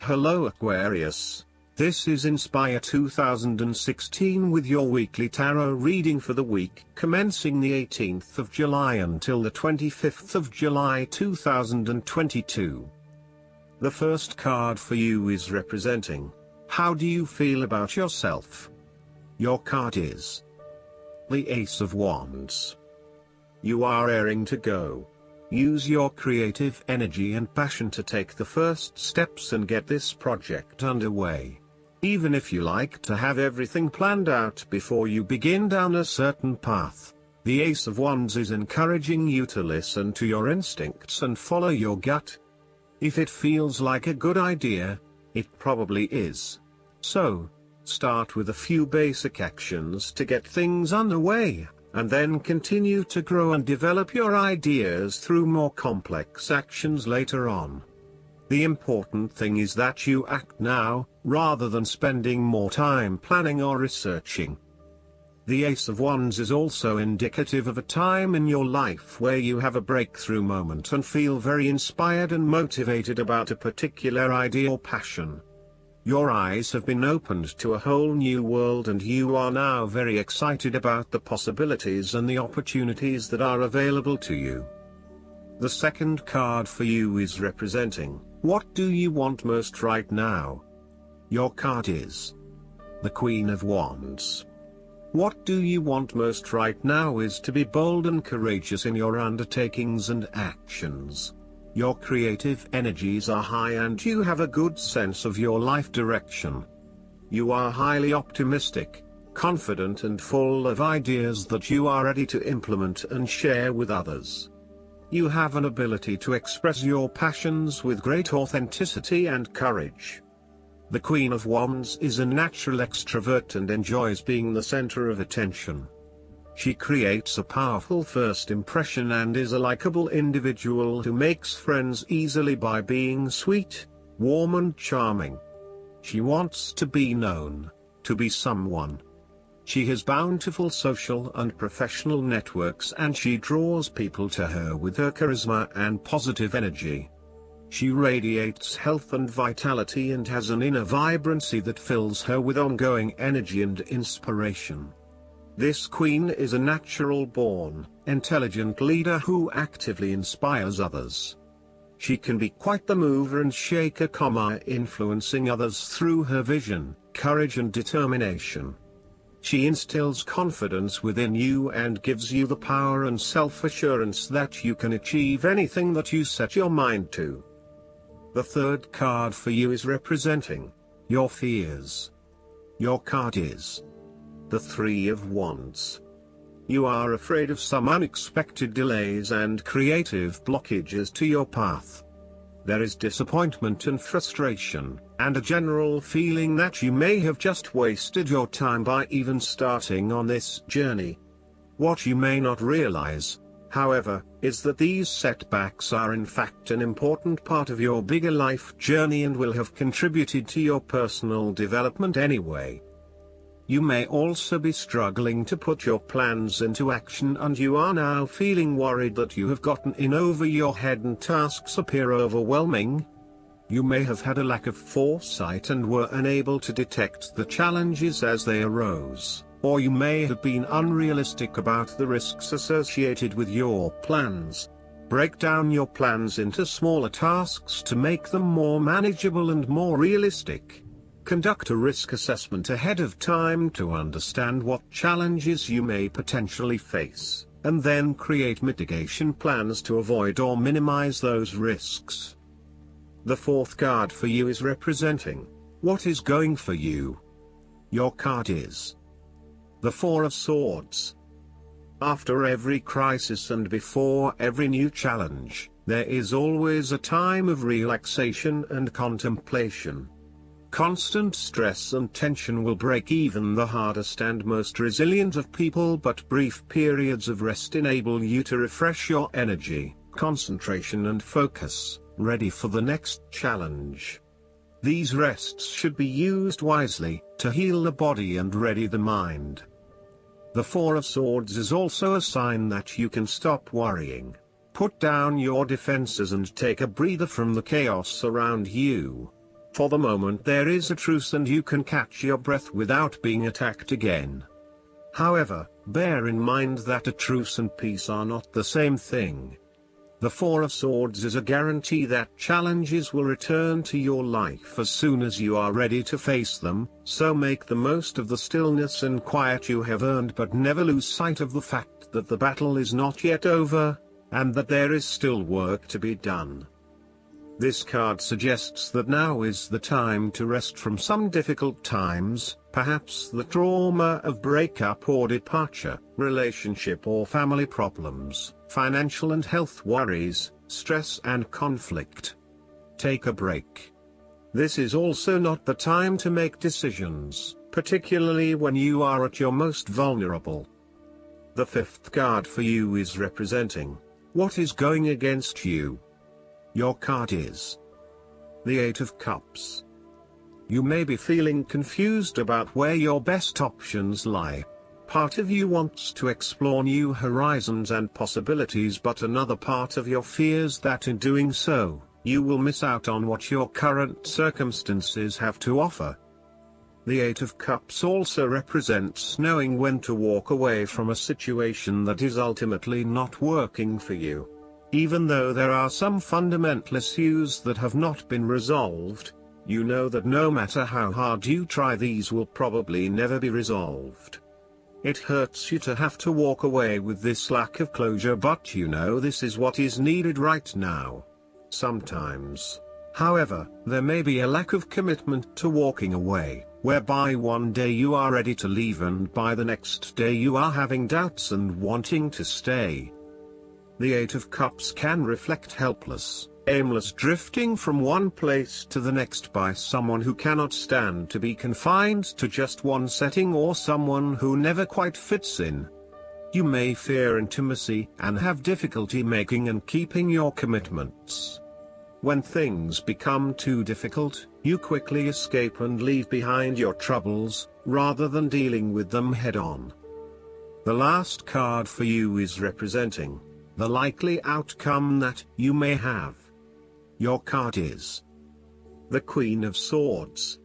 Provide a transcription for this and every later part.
Hello Aquarius, this is Inspire 2016 with your weekly tarot reading for the week commencing the 18th of July until the 25th of July 2022. The first card for you is representing, how do you feel about yourself? Your card is the Ace of Wands. You are raring to go. Use your creative energy and passion to take the first steps and get this project underway. Even if you like to have everything planned out before you begin down a certain path, the Ace of Wands is encouraging you to listen to your instincts and follow your gut. If it feels like a good idea, it probably is. So, start with a few basic actions to get things underway, and then continue to grow and develop your ideas through more complex actions later on. The important thing is that you act now, rather than spending more time planning or researching. The Ace of Wands is also indicative of a time in your life where you have a breakthrough moment and feel very inspired and motivated about a particular idea or passion. Your eyes have been opened to a whole new world and you are now very excited about the possibilities and the opportunities that are available to you. The second card for you is representing, what do you want most right now? Your card is the Queen of Wands. What do you want most right now is to be bold and courageous in your undertakings and actions. Your creative energies are high and you have a good sense of your life direction. You are highly optimistic, confident and full of ideas that you are ready to implement and share with others. You have an ability to express your passions with great authenticity and courage. The Queen of Wands is a natural extrovert and enjoys being the center of attention. She creates a powerful first impression and is a likable individual who makes friends easily by being sweet, warm and charming. She wants to be known, to be someone. She has bountiful social and professional networks and she draws people to her with her charisma and positive energy. She radiates health and vitality and has an inner vibrancy that fills her with ongoing energy and inspiration. This queen is a natural-born, intelligent leader who actively inspires others. She can be quite the mover and shaker, influencing others through her vision, courage and determination. She instills confidence within you and gives you the power and self-assurance that you can achieve anything that you set your mind to. The third card for you is representing your fears. Your card is the Three of Wands. You are afraid of some unexpected delays and creative blockages to your path. There is disappointment and frustration, and a general feeling that you may have just wasted your time by even starting on this journey. What you may not realize, however, is that these setbacks are in fact an important part of your bigger life journey and will have contributed to your personal development anyway. You may also be struggling to put your plans into action and you are now feeling worried that you have gotten in over your head and tasks appear overwhelming. You may have had a lack of foresight and were unable to detect the challenges as they arose, or you may have been unrealistic about the risks associated with your plans. Break down your plans into smaller tasks to make them more manageable and more realistic. Conduct a risk assessment ahead of time to understand what challenges you may potentially face, and then create mitigation plans to avoid or minimize those risks. The fourth card for you is representing, what is going for you? Your card is the Four of Swords. After every crisis and before every new challenge, there is always a time of relaxation and contemplation. Constant stress and tension will break even the hardest and most resilient of people, but brief periods of rest enable you to refresh your energy, concentration and focus, ready for the next challenge. These rests should be used wisely, to heal the body and ready the mind. The Four of Swords is also a sign that you can stop worrying, put down your defenses and take a breather from the chaos around you. For the moment there is a truce and you can catch your breath without being attacked again. However, bear in mind that a truce and peace are not the same thing. The Four of Swords is a guarantee that challenges will return to your life as soon as you are ready to face them, so make the most of the stillness and quiet you have earned, but never lose sight of the fact that the battle is not yet over, and that there is still work to be done. This card suggests that now is the time to rest from some difficult times, perhaps the trauma of breakup or departure, relationship or family problems, financial and health worries, stress and conflict. Take a break. This is also not the time to make decisions, particularly when you are at your most vulnerable. The fifth card for you is representing what is going against you. Your card is the Eight of Cups. You may be feeling confused about where your best options lie. Part of you wants to explore new horizons and possibilities, but another part of you fears that in doing so, you will miss out on what your current circumstances have to offer. The Eight of Cups also represents knowing when to walk away from a situation that is ultimately not working for you. Even though there are some fundamental issues that have not been resolved, you know that no matter how hard you try, these will probably never be resolved. It hurts you to have to walk away with this lack of closure, but you know this is what is needed right now. Sometimes, however, there may be a lack of commitment to walking away, whereby one day you are ready to leave and by the next day you are having doubts and wanting to stay. The Eight of Cups can reflect helpless, aimless drifting from one place to the next by someone who cannot stand to be confined to just one setting, or someone who never quite fits in. You may fear intimacy and have difficulty making and keeping your commitments. When things become too difficult, you quickly escape and leave behind your troubles, rather than dealing with them head-on. The last card for you is representing the likely outcome that you may have. Your card is the Queen of Swords.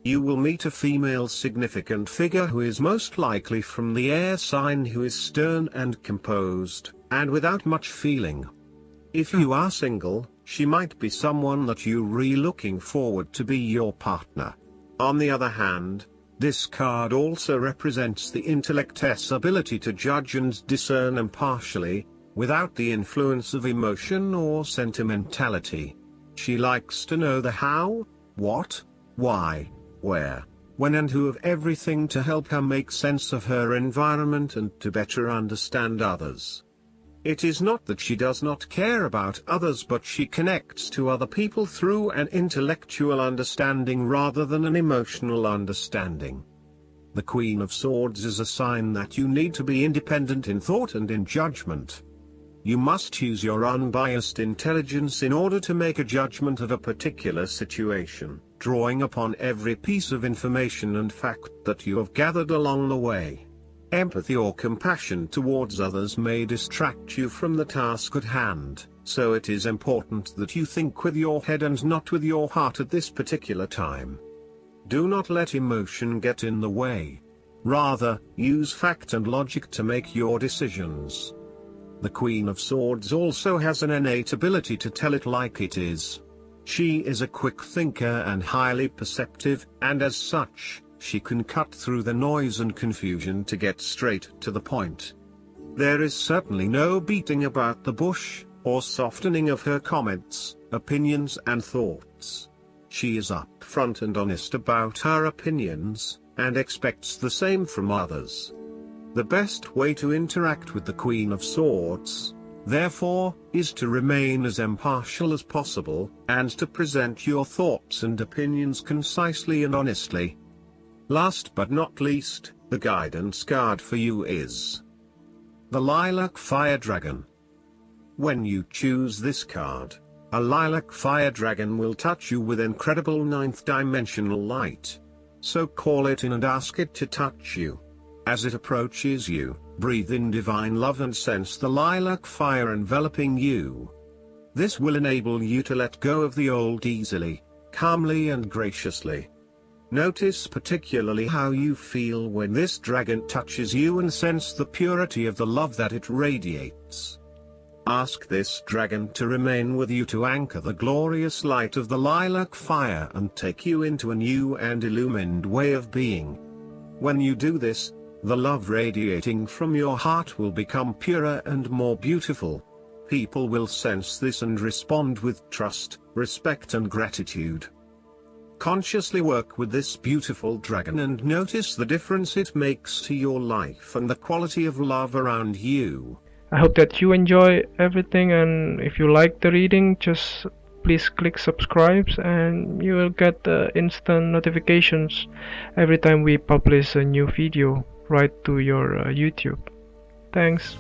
You will meet a female significant figure who is most likely from the air sign, who is stern and composed, and without much feeling. If you are single, she might be someone that you're really looking forward to be your partner. On the other hand, this card also represents the intellect's ability to judge and discern impartially, without the influence of emotion or sentimentality. She likes to know the how, what, why, where, when and who of everything to help her make sense of her environment and to better understand others. It is not that she does not care about others, but she connects to other people through an intellectual understanding rather than an emotional understanding. The Queen of Swords is a sign that you need to be independent in thought and in judgment. You must use your unbiased intelligence in order to make a judgment of a particular situation, drawing upon every piece of information and fact that you have gathered along the way. Empathy or compassion towards others may distract you from the task at hand, so it is important that you think with your head and not with your heart at this particular time. Do not let emotion get in the way. Rather, use fact and logic to make your decisions. The Queen of Swords also has an innate ability to tell it like it is. She is a quick thinker and highly perceptive, and as such, she can cut through the noise and confusion to get straight to the point. There is certainly no beating about the bush, or softening of her comments, opinions and thoughts. She is upfront and honest about her opinions, and expects the same from others. The best way to interact with the Queen of Swords, therefore, is to remain as impartial as possible, and to present your thoughts and opinions concisely and honestly. Last but not least, the guidance card for you is the Lilac Fire Dragon. When you choose this card, a Lilac Fire Dragon will touch you with incredible ninth-dimensional light. So call it in and ask it to touch you. As it approaches you, breathe in divine love and sense the lilac fire enveloping you. This will enable you to let go of the old easily, calmly and graciously. Notice particularly how you feel when this dragon touches you and sense the purity of the love that it radiates. Ask this dragon to remain with you to anchor the glorious light of the lilac fire and take you into a new and illumined way of being. When you do this, the love radiating from your heart will become purer and more beautiful. People will sense this and respond with trust, respect and gratitude. Consciously work with this beautiful dragon and notice the difference it makes to your life and the quality of love around you. I hope that you enjoy everything, and if you like the reading, just please click subscribe and you will get instant notifications every time we publish a new video right to your YouTube. Thanks.